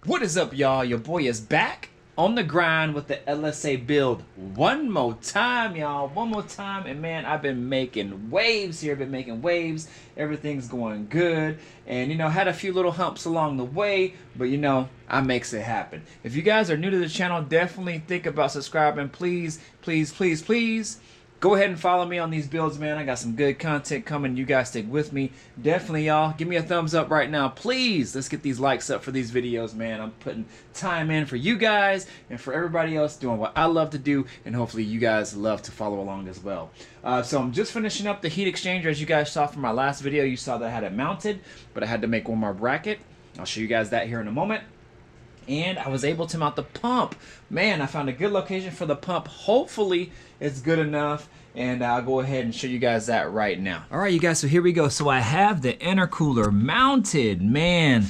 What is up, y'all? Your boy is back on the grind with the LSA build one more time, y'all. One more time. And man, I've been making waves here. Been making waves. Everything's going good. And, you know, had a few little humps along the way. But, you know, I makes it happen. If you guys are new to the channel, definitely think about subscribing. Please, please, please, please. Go ahead and follow me on these builds, man. I got some good content coming. You guys stick with me. Definitely, y'all. Give me a thumbs up right now. Please, let's get these likes up for these videos, man. I'm putting time in for you guys and for everybody else doing what I love to do. And hopefully you guys love to follow along as well. So I'm just finishing up the heat exchanger. As you guys saw from my last video, you saw that I had it mounted, but I had to make one more bracket. I'll show you guys that here in a moment. And I was able to mount the pump. Man, I found a good location for the pump. Hopefully it's good enough, and I'll go ahead and show you guys that right now. All right, you guys, so here we go. So I have the intercooler mounted. Man,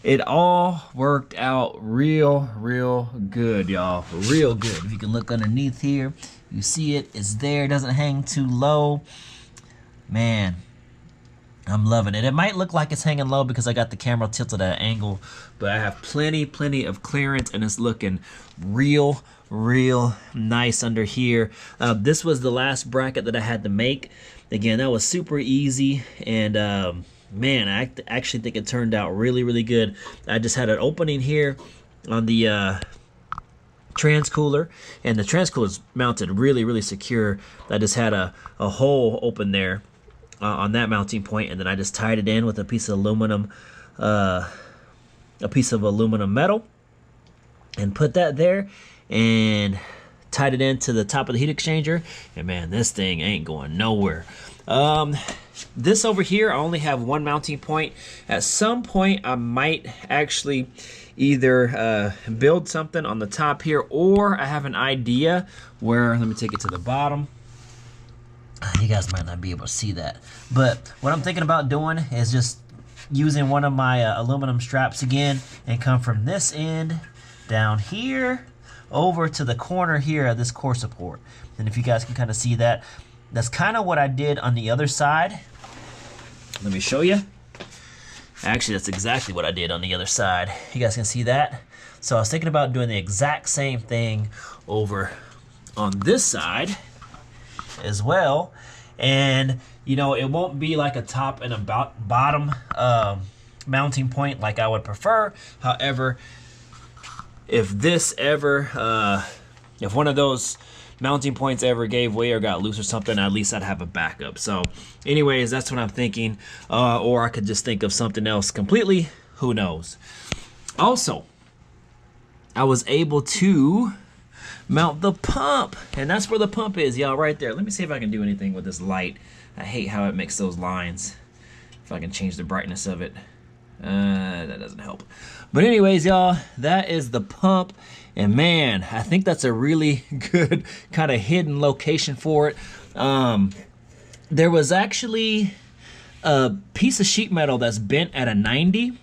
it all worked out real good, y'all. Real good. If you can look underneath here, you see it. It's there. It doesn't hang too low. Man, I'm loving it. It might look like it's hanging low because I got the camera tilted at an angle, but I have plenty of clearance, and it's looking real nice under here. This was the last bracket that I had to make. Again, that was super easy, and man, I actually think it turned out really good. I just had an opening here on the transcooler, and the transcooler is mounted really secure. I just had a hole open there on that mounting point, and then I just tied it in with a piece of aluminum metal, and put that there and tied it into the top of the heat exchanger. And man, this thing ain't going nowhere. This over here, I only have one mounting point. At some point I might actually either build something on the top here, or I have an idea where, let me take it to the bottom. You guys might not be able to see that, but what I'm thinking about doing is just using one of my aluminum straps again, and come from this end down here over to the corner here of this core support. And if you guys can kind of see that, that's kind of what I did on the other side. Let me show you. Actually, that's exactly what I did on the other side. You guys can see that. So I was thinking about doing the exact same thing over on this side as well. And you know, it won't be like a top and a bottom mounting point like I would prefer. However, if this ever if one of those mounting points ever gave way or got loose or something, at least I'd have a backup. So anyways, that's what I'm thinking. Or I could just think of something else completely. Who knows? Also, I was able to mount the pump, and that's where the pump is, y'all, right there. Let me see if I can do anything with this light. I hate how it makes those lines. If I can change the brightness of it, that doesn't help. But anyways, y'all, that is the pump, and man, I think that's a really good kind of hidden location for it. There was actually a piece of sheet metal that's bent at a 90.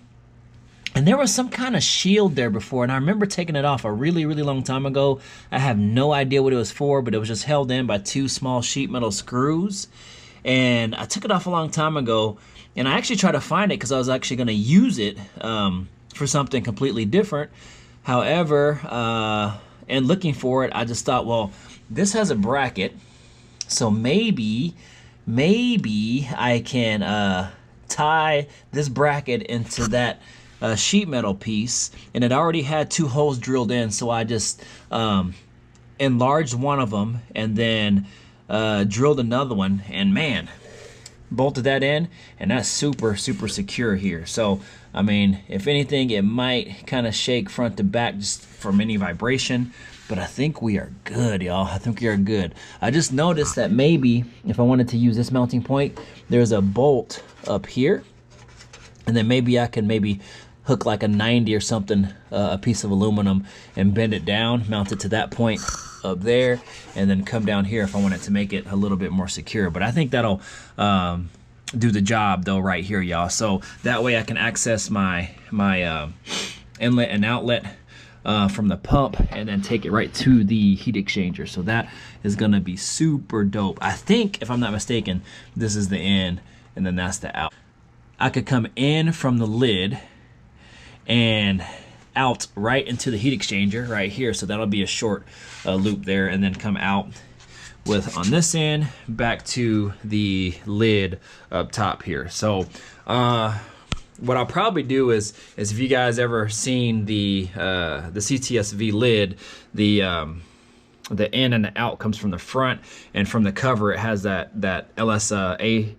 And there was some kind of shield there before, and I remember taking it off a really long time ago. I have no idea what it was for, but it was just held in by two small sheet metal screws. And I took it off a long time ago, and I actually tried to find it because I was actually going to use it for something completely different. However, in looking for it, I just thought, well, this has a bracket, so maybe I can tie this bracket into that sheet metal piece, and it already had two holes drilled in, so I just enlarged one of them and then drilled another one, and man, bolted that in, and that's super secure here. So I mean, if anything, it might kind of shake front to back just from any vibration, but I think we are good, y'all. I think we are good. I just noticed that maybe if I wanted to use this mounting point, there's a bolt up here, and then maybe I can hook like a 90 or something, a piece of aluminum, and bend it down, mount it to that point up there, and then come down here if I wanted to make it a little bit more secure. But I think that'll do the job though right here, y'all. So that way I can access my inlet and outlet from the pump, and then take it right to the heat exchanger. So that is gonna be super dope. I think, if I'm not mistaken, this is the in, and then that's the out. I could come in from the lid and out right into the heat exchanger right here. So that'll be a short loop there, and then come out with on this end back to the lid up top here. So what I'll probably do is if you guys ever seen the CTSV lid, the in and the out comes from the front, and from the cover it has that LSA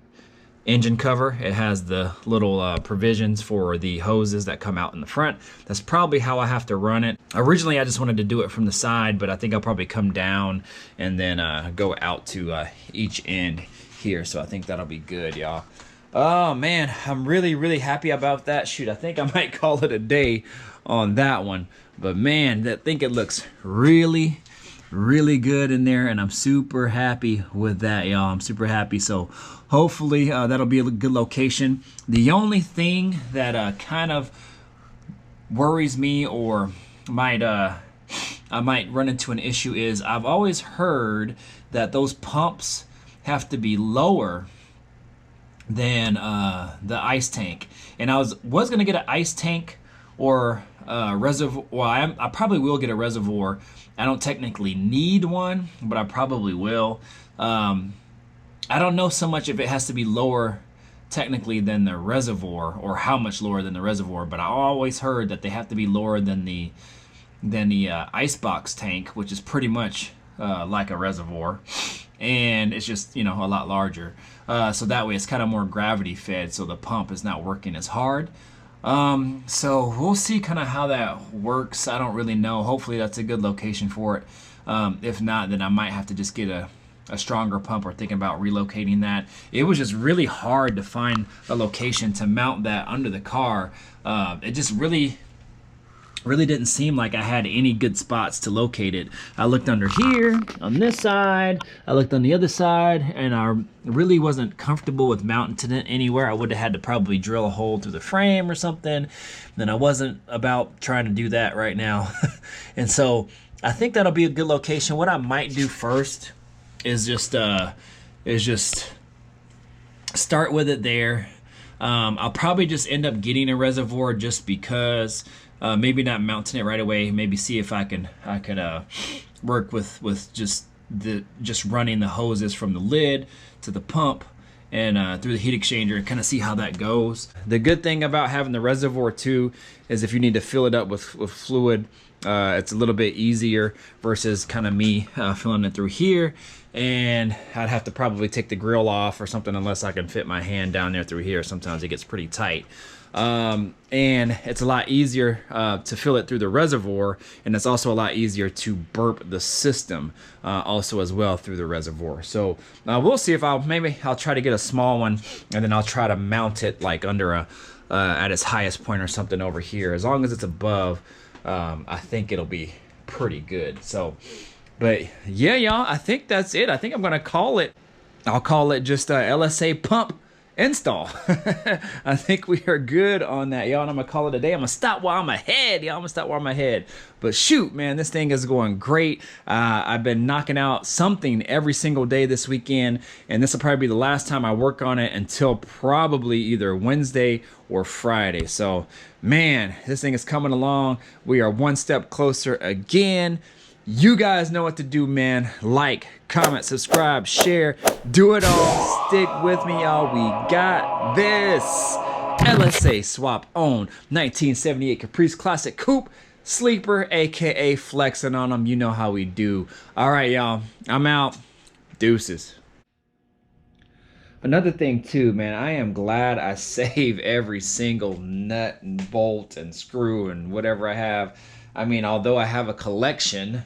engine cover. It has the little provisions for the hoses that come out in the front. That's probably how I have to run it. Originally I just wanted to do it from the side, but I think I'll probably come down and then go out to each end here. So I think that'll be good, y'all. Oh man, I'm really happy about that. Shoot, I think I might call it a day on that one. But man, I think it looks really good in there, and I'm super happy with that, y'all. I'm super happy. So hopefully that'll be a good location. The only thing that kind of worries me, or I might run into an issue, is I've always heard that those pumps have to be lower than the ice tank. And I was gonna get an ice tank or a reservoir. Well, I probably will get a reservoir. I don't technically need one, but I probably will. I don't know so much if it has to be lower technically than the reservoir, or how much lower than the reservoir, but I always heard that they have to be lower than the icebox tank, which is pretty much like a reservoir, and it's just, you know, a lot larger. So that way it's kind of more gravity fed, so the pump is not working as hard. So we'll see kind of how that works. I don't really know. Hopefully that's a good location for it. If not, then I might have to just get a stronger pump, or thinking about relocating that. It was just really hard to find a location to mount that under the car. It just really didn't seem like I had any good spots to locate it. I looked under here, on this side, I looked on the other side, and I really wasn't comfortable with mounting it anywhere. I would have had to probably drill a hole through the frame or something. Then I wasn't about trying to do that right now. And so I think that'll be a good location. What I might do first is just start with it there. I'll probably just end up getting a reservoir just because. Maybe not mounting it right away. Maybe see if I could work with just running the hoses from the lid to the pump and through the heat exchanger, and kind of see how that goes. The good thing about having the reservoir too is if you need to fill it up with fluid, it's a little bit easier versus kind of me filling it through here. And I'd have to probably take the grill off or something, unless I can fit my hand down there through here. Sometimes it gets pretty tight. And it's a lot easier to fill it through the reservoir, and it's also a lot easier to burp the system also as well through the reservoir. So we'll see if I'll try to get a small one, and then I'll try to mount it like under at its highest point or something over here. As long as it's above, I think it'll be pretty good. So, but yeah, y'all, I think that's it. I think I'm gonna call it. I'll call it just a LSA pump install. I think we are good on that, y'all. And I'm gonna call it a day. I'm gonna stop while I'm ahead, y'all. I'm gonna stop while I'm ahead. But shoot, man, this thing is going great. I've been knocking out something every single day this weekend, and this will probably be the last time I work on it until probably either Wednesday or Friday. So, man, this thing is coming along. We are one step closer again. You guys know what to do, man. Like, comment, subscribe, share, do it all. Stick with me, y'all. We got this. LSA swap owned 1978 Caprice Classic Coupe Sleeper, aka flexing on them. You know how we do. All right, y'all. I'm out. Deuces. Another thing too, man, I am glad I save every single nut and bolt and screw and whatever I have. I mean, although I have a collection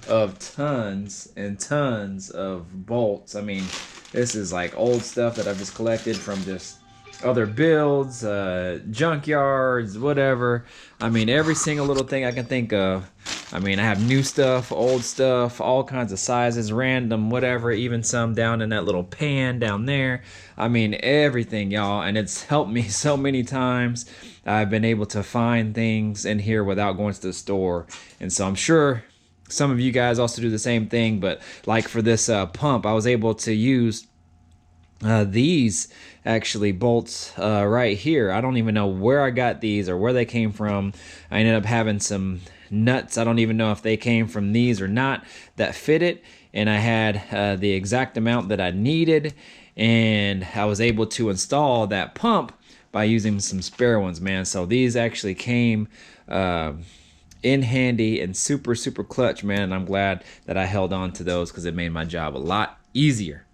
of tons and tons of bolts. I mean, this is like old stuff that I've just collected from just other builds, junkyards, whatever. I mean, every single little thing I can think of. I mean, I have new stuff, old stuff, all kinds of sizes, random, whatever, even some down in that little pan down there. I mean, everything, y'all, and it's helped me so many times. I've been able to find things in here without going to the store, and so I'm sure some of you guys also do the same thing. But like for this pump, I was able to use These actually bolts right here, I don't even know where I got these or where they came from. I ended up having some nuts, I don't even know if they came from these or not, that fit it, and I had the exact amount that I needed, and I was able to install that pump by using some spare ones, man. So these actually came in handy and super clutch, man, and I'm glad that I held on to those because it made my job a lot easier.